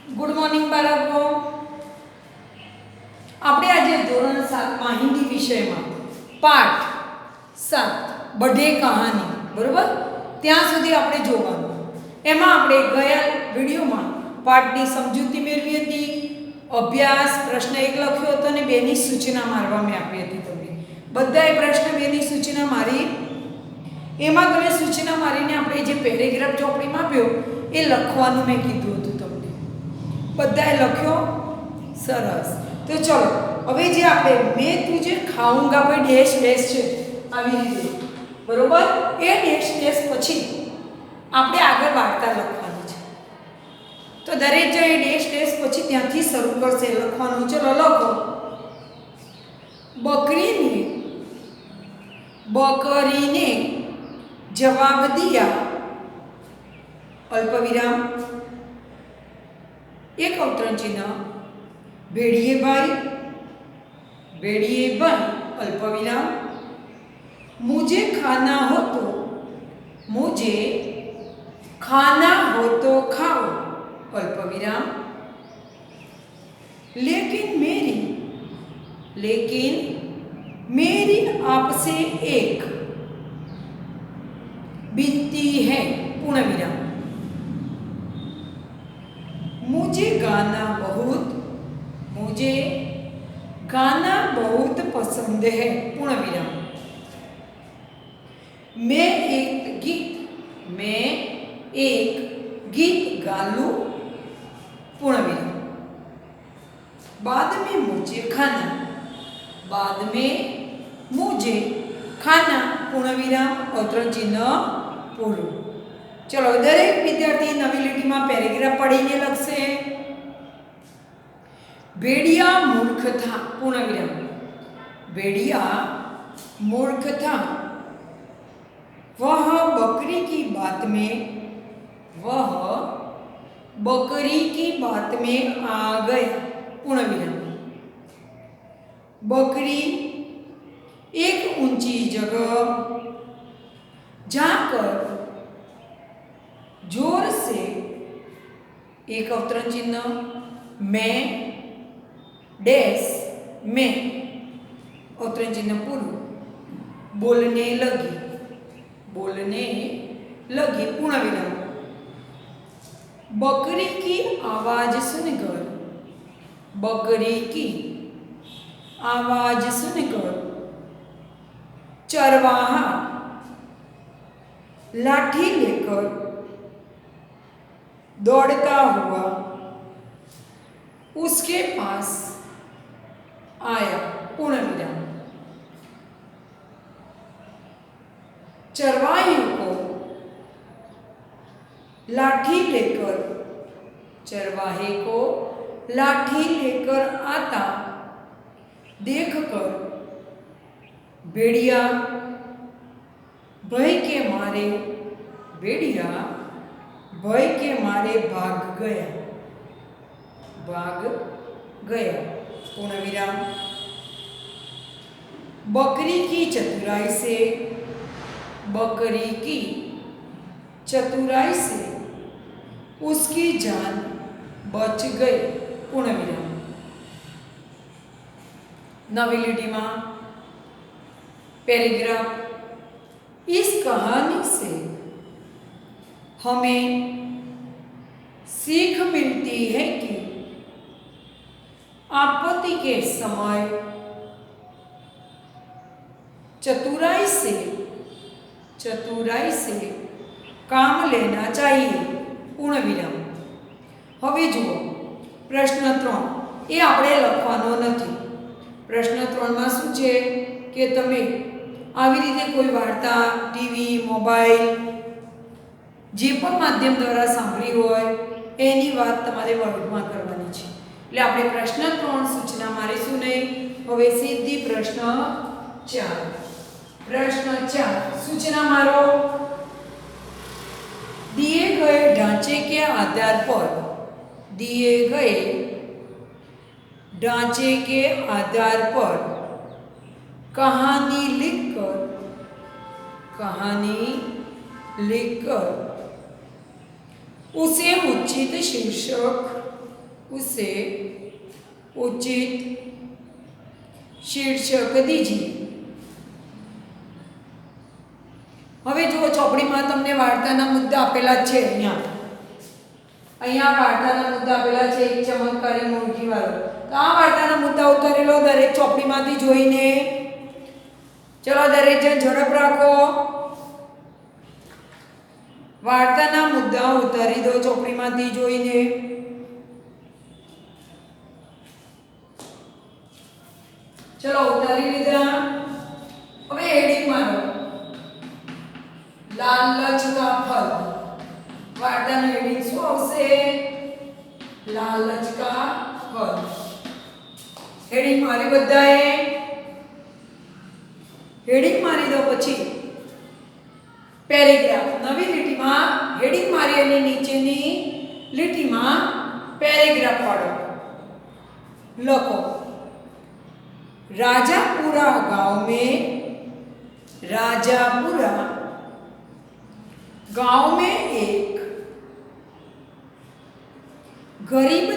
Good morning बाळको। આપણે આજે ધોરણ 7 માં હિન્દી વિષયમાં પાઠ 7 બઢે કહાની બરોબર ત્યાં સુધી આપણે જોવાનું। એમાં આપણે ગયા વિડિયોમાં પાઠની સમજૂતી મેળવી હતી, અભ્યાસ પ્રશ્ન 1 લખ્યો હતો અને 2 ની સૂચના મારવામાં આપી હતી। તમને બધાએ પ્રશ્ન 2 ની સૂચના મારી, એમાં તમે સૂચના મારીને આપણે જે પેરેગ્રાફ ચોપડીમાં આપ્યો એ લખવાનું મેં કીધું હતું તમને। બધાએ લખ્યો? સરસ। तो चलो હવે જે આપણે मैं तुझे खाऊंगा ભાઈ ડેશ ડેશ છે આવી રીતે બરોબર। એ ડેશ ડેશ પછી આપણે આગળ વાર્તા લખવાની છે। તો દરેક જે ડેશ ડેશ પછી ત્યાંથી શરૂ કરશે લખવાનું। ચલો લખો। बकरी ने जवाब दिया अल्पविराम एक अवतरण चिन्ह भेड़िए भाई अल्पविराम मुझे खाना हो तो खाओ अल्पविराम लेकिन मेरी आपसे एक विनती है पूर्णविराम मुझे गाना बहुत पसंद है पूर्णविराम मैं एक गीत गा लूं पूर्णविराम बाद में मुझे खाना पूर्णविराम अवतरण चिन्ह पूરું। चलो दरेक विद्यार्थी नवी લીટી में पेरेग्राफ पढ़ीने लगसे। भेड़िया मूर्ख था पूर्णविराम भेड़िया मूर्ख था वह बकरी की बात में आ गया पूर्णविराम बकरी एक ऊंची जगह जाकर जोर से एक अवतरण चिन्ह मैं डैश में अवतरण चिन्ह पूर्ण बोलने लगी पूर्णविराम बकरी की आवाज सुनकर चरवाहा लाठी लेकर दौड़ता हुआ उसके पास आया पूर्णविराम चरवाहे को लाठी लेकर आता देखकर भेड़िया भय के मारे भाग गया पूर्णविराम बकरी की चतुराई से उसकी जान बच गई पूर्णविराम। नवी લીટી में पैराग्राफ इस कहानी से हमें सीख मिलती है कि आपत्ति के समय चतुराई से काम लेना चाहिए पूर्णविराम। હવે જુઓ પ્રશ્ન 3 એ આપણે લખવાનો નથી। પ્રશ્ન 3 માં શું છે કે તમે આવી રીતે કોઈ વાર્તા ટીવી મોબાઈલ જે પણ માધ્યમ દ્વારા સાંભળી હોય એની વાત તમારે વર્ગમાં કરવાની છે। એટલે આપણે પ્રશ્ન 3 સૂચના મારીશું નહીં। હવે સીધી પ્રશ્ન 4 सूचना मारो। दिए गए ढांचे के आधार पर कहानी लिखकर उसे उचित शीर्षक उसे उचित शीर्षक दीजिए। હવે જુઓ ચોપડીમાં તમને વાર્તાના મુદ્દા આપેલા છે। અહીંયા વાર્તાના મુદ્દા આપેલા છે, એક ચમત્કારી મૂર્તિવાળો। તો આ વાર્તાના મુદ્દા ઉતારેલો દરેક ચોપડીમાંથી જોઈને ચલો દરેક જણ ઝડપ રાખો। વાર્તાના મુદ્દા ઉતારી દો ચોપડીમાંથી જોઈને। चलो उतारी लीधा। હવે हेडिंग मारो, लालच का फल। वार्ताનું हेडिंग શું આવશે? लालच का फल। हेडिंग मारी બધાએ? हेडिंग मारी दो। પછી પેરેગ્રાફ નવી લીટીમાં हेडिंग मारी અને નીચેની લીટીમાં પેરેગ્રાફ પાડો। લખો, राजापुरा गांव में एक गरीब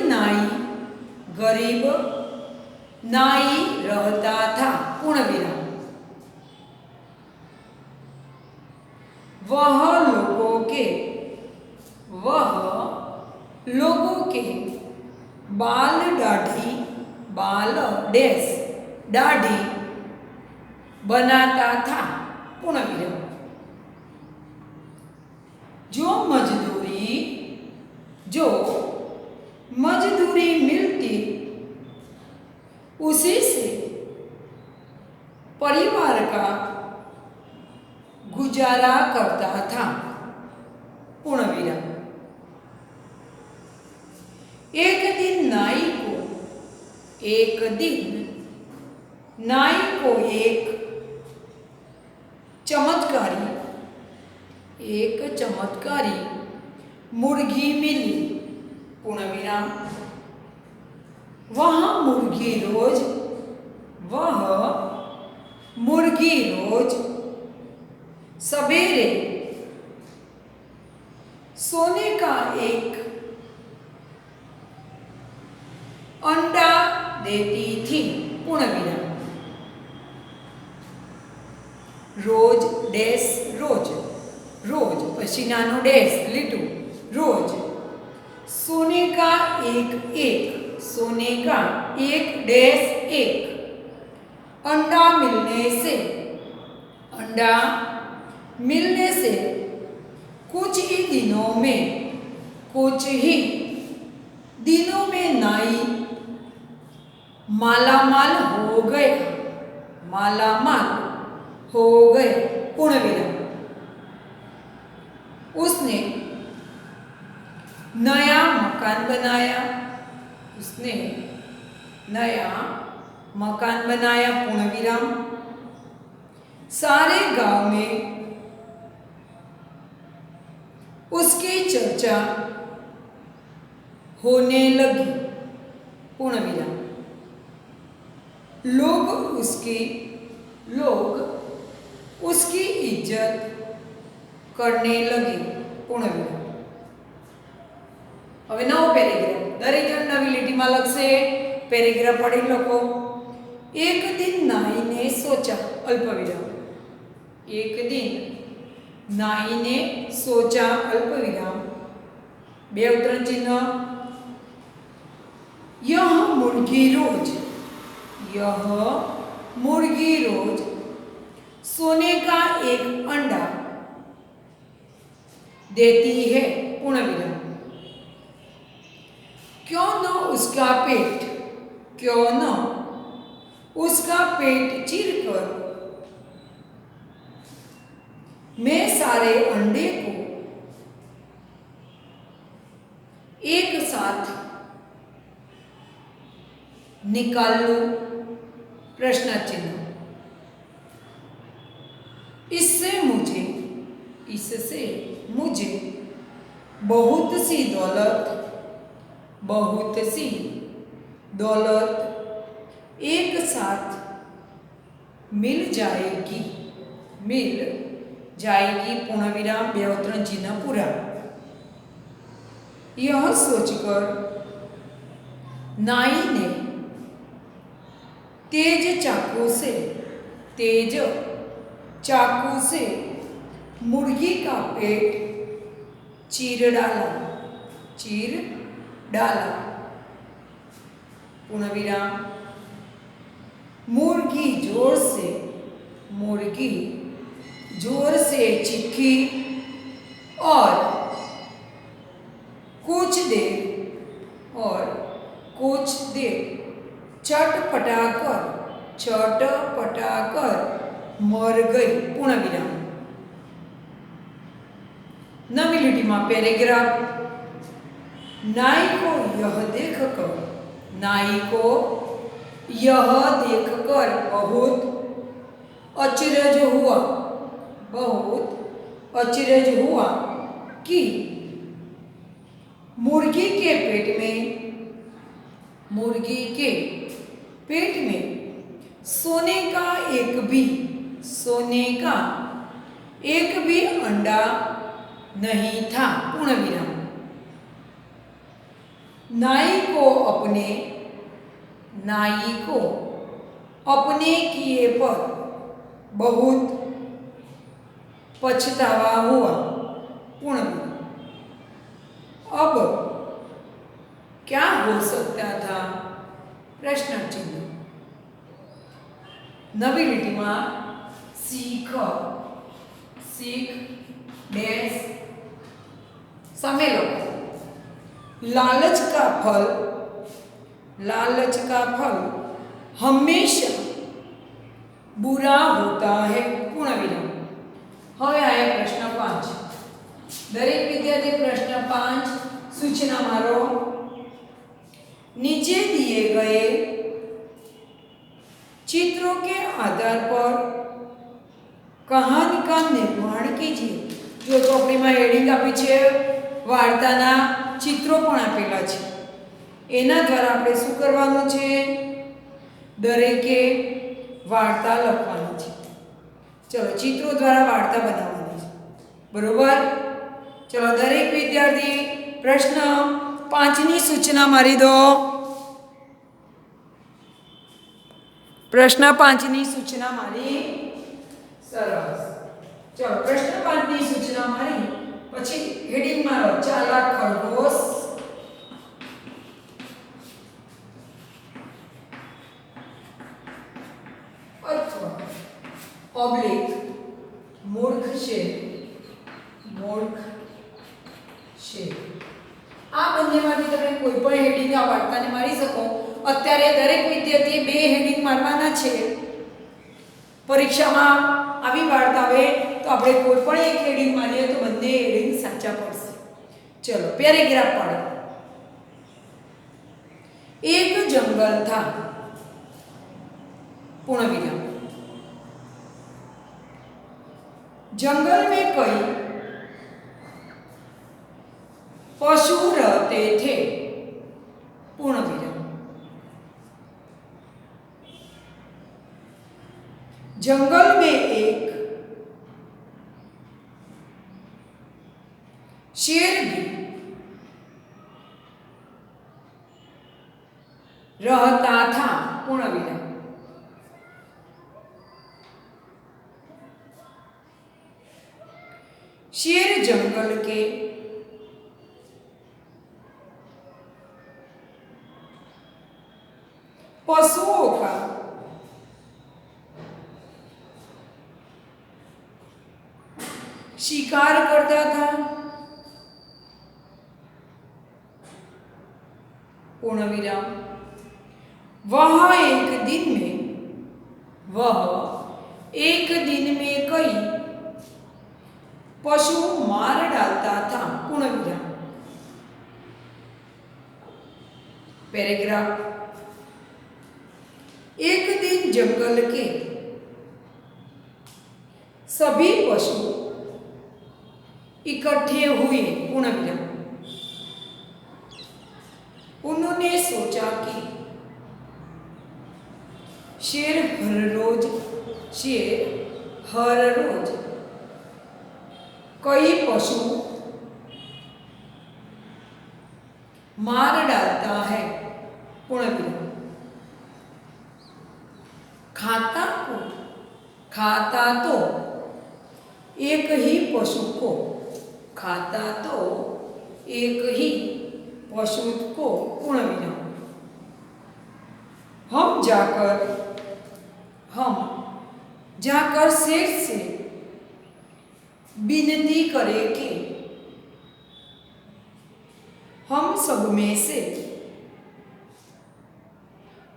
नाई रहता था। पूर्ण विराम। वह लोगों के दाढ़ी बनाता था। पूर्ण विराम। जो मजदूरी मिलती उसी से परिवार का गुजारा करता था। पूर्ण विराम। एक दिन नाई को एक चमत्कारी मुर्गी मिली। पूर्ण विराम। वह मुर्गी रोज सवेरे सोने का एक अंडा देती थी। पूर्ण विराम। रोज डैश रोज पसीनानो डैश लीटू रोज सोने का एक डैश एक अंडा मिलने से कुछ ही दिनों में नाई मालामाल हो गए। पूर्ण विराम। उसने नया मकान बनाया। पूर्ण विराम। सारे गांव में उसकी चर्चा होने लगी। पूर्ण विराम। लोग उसकी इज्जत करने लगे। पूर्ण विराम। હવે નવો પેરેગ્રાફ દરેક જણ નવી લીટીમાં લખશે। પેરેગ્રાફ પઢી લખો। एक दिन नाई ने सोचा। अल्पविराम। एक दिन नाई ने सोचा। अल्पविराम। बे अवतरण चिन्ह। यह मुर्गी रोज सोने का एक अंडा देती है। पूर्ण विराम। क्यों न उसका पेट चीरकर मैं सारे अंडे को एक साथ निकाल लूं? प्रश्न चिन्ह। इससे मुझे बहुत सी दौलत एक साथ मिल जाएगी। पूर्ण विराम। बे अवतरण चिन्ह पूरा। यह सोचकर नाई ने तेज चाकू से मुर्गी का पेट चीर डाला। पूर्ण विराम। मुर्गी जोर से चीखी और कुछ देर चटपटाकर मर गई। पूर्ण विराम। नवी लिटी में पैराग्राफ। नाई को यह देखकर बहुत अचरज हुआ कि मुर्गी के पेट में सोने का एक भी अंडा नहीं था। पूर्ण विराम। नाई को अपने किए पर बहुत पछतावा हुआ। पूर्ण विराम। अब क्या हो सकता था? प्रश्न चिन्ह। नवी लिटी में सीख डैश समय लखो। लालच का फल हमेशा बुरा होता है। पूर्ण विराम। हवे आया प्रश्न 5। दरेक विद्यार्थी प्रश्न 5 सूचना मारो। नीचे दिए गए चित्रों के आधार पर कहानी का निर्माण कीजिए। जो ચોપડી માં હેડિંગ આપી છે, વાર્તાના ચિત્રો પણ આપેલા છે, એના દ્વારા આપણે શું કરવાનું છે? દરેકે વાર્તા લખવાની છે। ચલો ચિત્રો દ્વારા વાર્તા બનાવવાની છે, બરોબર? ચલો દરેક વિદ્યાર્થી પ્રશ્ન 5ની સૂચના મારી દો। પ્રશ્ન 5ની સૂચના મારી। સરસ। चलो प्रश्न 5 ની સૂચના મારી પછી હેડિંગ મારો ચાલાક ખરગોશ। અથવા ઓબ્લિક મૂર્ખ શેર। આ બંનેમાંથી તમે કોઈ પણ હેડિંગ આ વાર્તાને મારી શકો। અત્યારે દરેક વિદ્યાર્થીએ 2 હેડિંગ મારવાના છે। પરીક્ષામાં આવી વાર્તા આવે तो આપણે કોઈ પણ એક હેડિંગ મારીએ તો બંને હેડિંગ સાચા પડશે। ચલો પેરેગ્રાફ પढ़ो। एक जंगल था। पूर्ण विराम। जंगल में कई पशु रहते थे। पूर्ण विराम। जंगल में एक शेर भी रहता था। पूर्ण विराम। शेर जंगल के पशुओं का शिकार करता था। पूर्ण विराम। वह एक दिन में कई पशु मार डालता था। पूर्ण विराम। पैराग्राफ। एक दिन जंगल के सभी पशु इकट्ठे हुए। पूर्ण विराम। उन्होंने सोचा कि शेर हर रोज कई पशु मार डालता है। पूर्ण विराम। खाता तो एक ही पशु को, खाता तो एक ही पशु को, पूर्ण विराम। हम जाकर शेर से विनती करें कि हम सब में से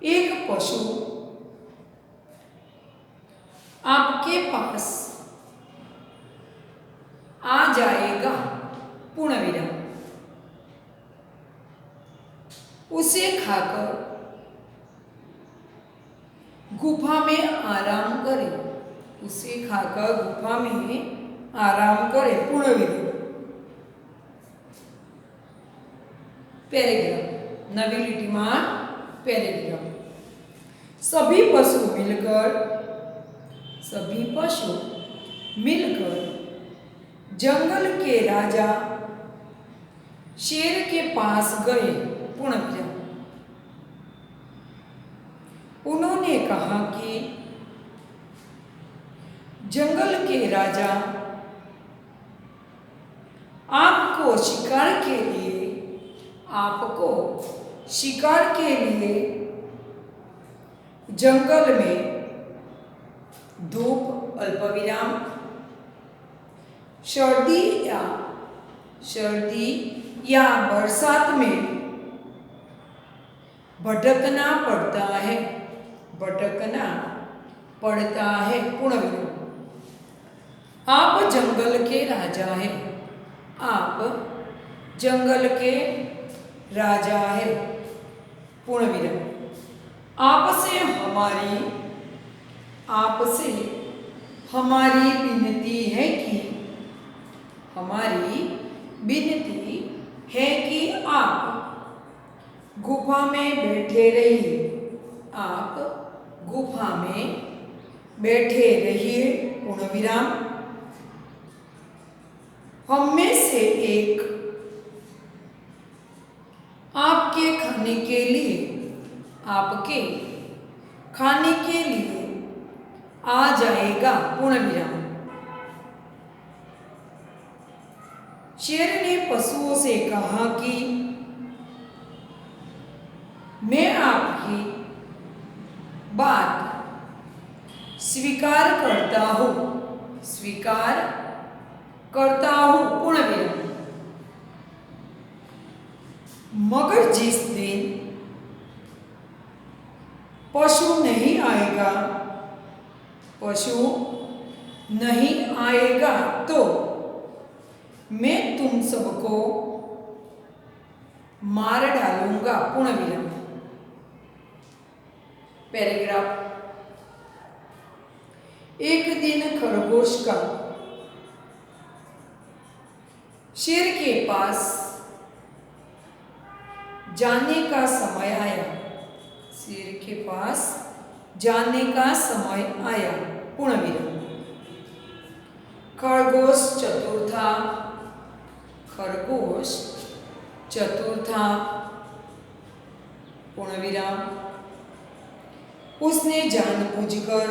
एक पशु आपके पास आ जाएगा, पूर्ण विराम। उसे खाकर गुफा में आराम करें, उसे खाकर गुफा में आराम करें, पूर्ण विराम। पैराग्राफ नवी लिटी में पैराग्राफ। सभी पशु मिलकर जंगल के राजा शेर के पास गए, पूर्ण विराम। उन्होंने कहा कि जंगल के राजा आपको शिकार के लिए जंगल में धूप, अल्पविराम, सर्दी या बरसात में भटकना पड़ता है, पूर्ण विराम। आप जंगल के राजा हैं, आप जंगल के राजा है, पूर्ण विराम। आपसे हमारी विनती है कि आप गुफा में बैठे रहिए, आप गुफा में बैठे रहिए, पूर्ण विराम। हम में से एक आपके खाने के लिए आ जाएगा, पूर्ण विराम। शेर ने पशुओं से कहा कि मैं आपकी बात स्वीकार करता हूं, पूर्ण विराम। मगर जिस दिन पशु नहीं आएगा तो मैं तुम सबको मार डालूंगा, पूर्ण विराम। पैराग्राफ। एक दिन खरगोश का शेर के पास जाने का समय आया, शेर के पास जाने का समय आया, पूर्ण विराम। खरगोश चतुर था, पूर्ण विराम। उसने जानबूझकर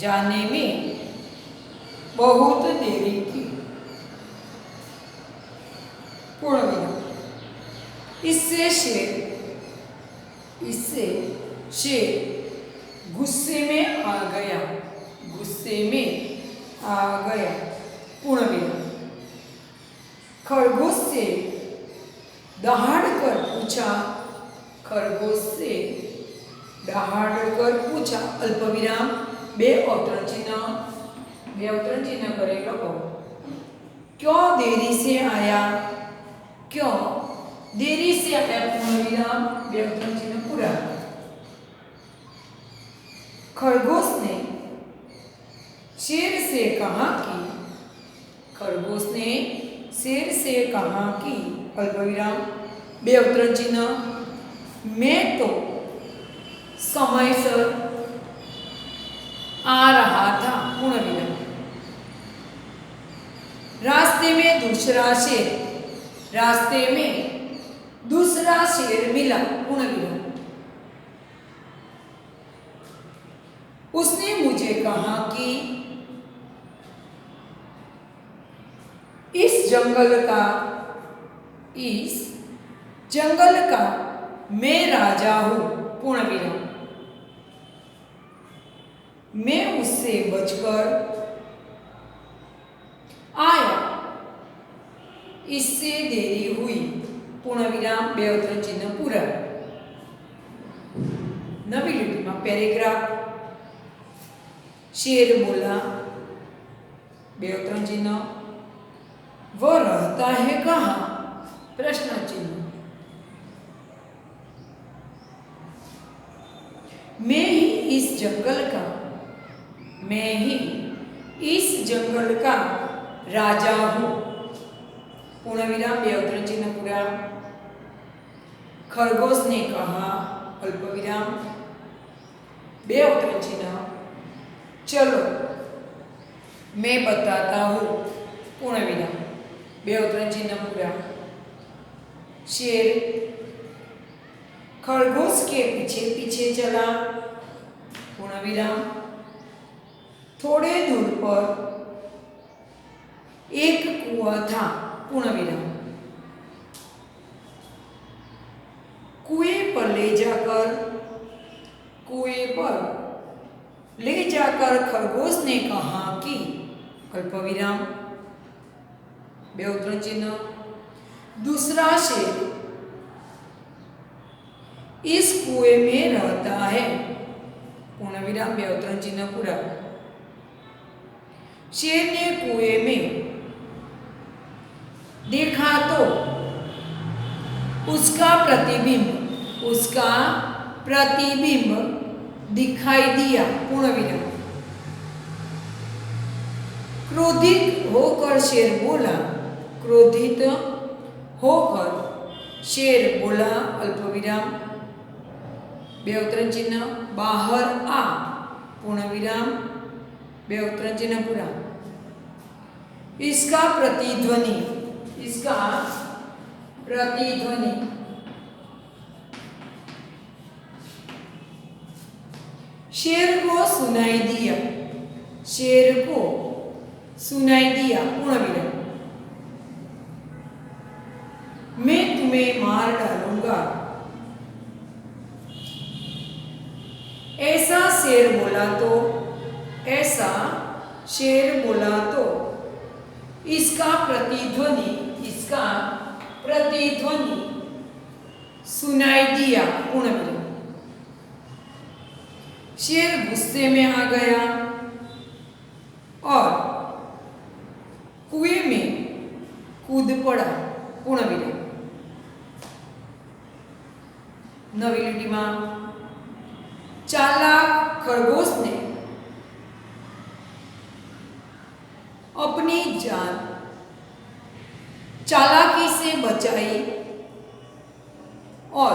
जाने में बहुत देरी की, पूर्ण विराम। इससे शेर गुस्से में आ गया, पूर्ण विराम। खरगोश से दहाड़ कर पूछा, अल्पविराम, बे अवतरण चिन्ह करे लखो। क्यों देरी से आया, पूर्ण विराम, बे अवतरण चिन्ह पूरा। खरगोश ने शेर से कहा कि अल्पविराम, बे अवतरण चिन्ह, मैं तो समयसर आ रहा था, पूर्ण विराम। दूसरा शेर, रास्ते में दूसरा शेर मिला, पूर्ण विराम। उसने मुझे कहा कि इस जंगल का मैं राजा हूं, पूर्ण विराम। मैं उससे बचकर आया, इससे देरी हुई, पूर्ण विराम, બે અવતરણ ચિહ્ન પૂરા। नवी લીટીમાં પેરેગ્રાફ, शेर बोला, બે અવતરણ ચિહ્ન, वो रहता है कहाँ, प्रश्न चिन्ह। मैं ही इस जंगल का राजा हूं, पूर्ण विराम, બે અવતરણ ચિહ્ન પૂરા। खरगोश ने कहा, अल्प विराम, બે અવતરણ ચિહ્ન, चलो मैं बताता हूं, पूर्ण विराम, બે અવતરણ ચિહ્ન પૂરા। शेर खरगोश के पीछे पीछे चला, पूर्ण विराम। थोड़े दूर पर एक कुआं था, पूर्ण विराम। कुएं पर ले जाकर खरगोश ने कहा कि, अल्प विराम, બે અવતરણ ચિહ્ન, दूसरा शेर इस कुएं में रहता है, पूर्ण विराम, બે અવતરણ ચિહ્ન પૂરા। शेर ने कुएं में देखा तो उसका प्रतिबिंब दिखाई दिया, पूर्ण विराम। क्रोधित होकर शेर बोला, अल्प विराम, બે અવતરણ ચિહ્ન, बाहर आ, पूर्ण विराम, બે અવતરણ ચિહ્ન પૂરા। इसका प्रतिध्वनि शेर को सुनाई दिया, पूर्ण विराम। मैं तुम्हें मार डालूंगा, ऐसा शेर बोला तो इसका प्रतिध्वनि सुनाई दिया, पूर्ण विराम। शेर गुस्से में आ गया और कुएं में कूद पड़ा, पूर्ण विराम। नवी લીટીમાં चालाक खरगोश ने अपनी जान चालाकी से बचाई और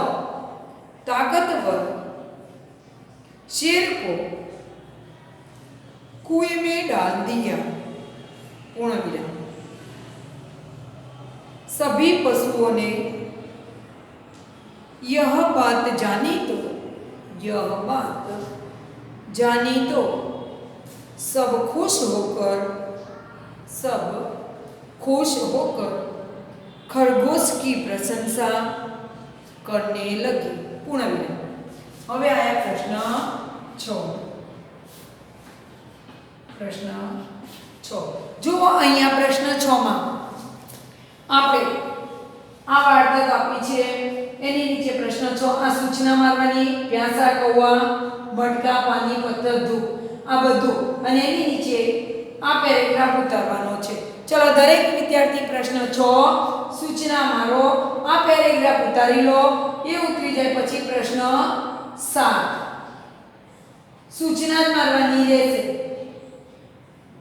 ताकतवर शेर को कुएं में डाल दिया, पूर्ण विराम। सभी पशुओं ने यह बात जानी तो सब खुश होकर खरगोश की प्रशंसा करने लगी, पूर्ण विराम। હવે આયા પ્રશ્ન 6 જો અહીંયા પ્રશ્ન 6 માં આપણે આ વાર્તા આપી છે, એની નીચે પ્રશ્ન 6 આ સૂચના મારવાની, પ્યાસા કૌવા, મટકા, પાણી, પથ્થર, ધૂપ, આ બધું, અને એની નીચે આ પેરેગ્રાફ ઉતારવાનો છે। ચલો દરેક વિદ્યાર્થી પ્રશ્ન 6 સૂચના મારો, આ પેરેગ્રાફ ઉતારી લો, એ ઉતરી જાય પછી પ્રશ્ન 7 સૂચના જ મારવાની રહેશે।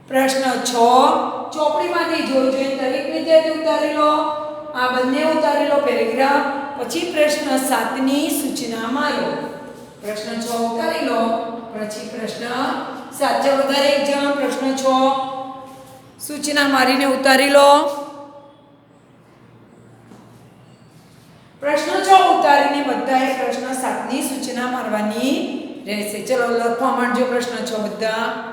પ્રશ્ન 6 ચોપડીમાંથી જોઈ દરેક વિદ્યાર્થી ઉતારી લો, આ બંને ઉતારી લો પેરેગ્રાફ, પછી પ્રશ્ન 7 ની સૂચના મારો। પ્રશ્ન 6 ઉતારી લો, પછી પ્રશ્ન 7। ચલો દરેક જણ પ્રશ્ન 6 સૂચના મારીને ઉતારી લો। 6 પ્રશ્ન 6 સૂચના મારીને ઉતારી લો, પછી પ્રશ્ન 7 સૂચના મારીને ઉતારી લો, પછી પ્રશ્ન 7 સૂચના મારીને ઉતારી લો, પછી પ્રશ્ન 7 સૂચના મારીને ઉતારી લો, પછી પ્રશ્ન 7 સૂચના મારીને ઉતારી લો, પછી પ્રશ્ન 7 સૂચના મારીને ઉતારી લો, પછી પ્રશ્ન 7 પ્રશ્ન 6 ઉતારીને બધાએ પ્રશ્ન 7 ની સૂચના મારવાની રહેશે. ચલો લખવા માંડજો પ્રશ્ન 6 બધા.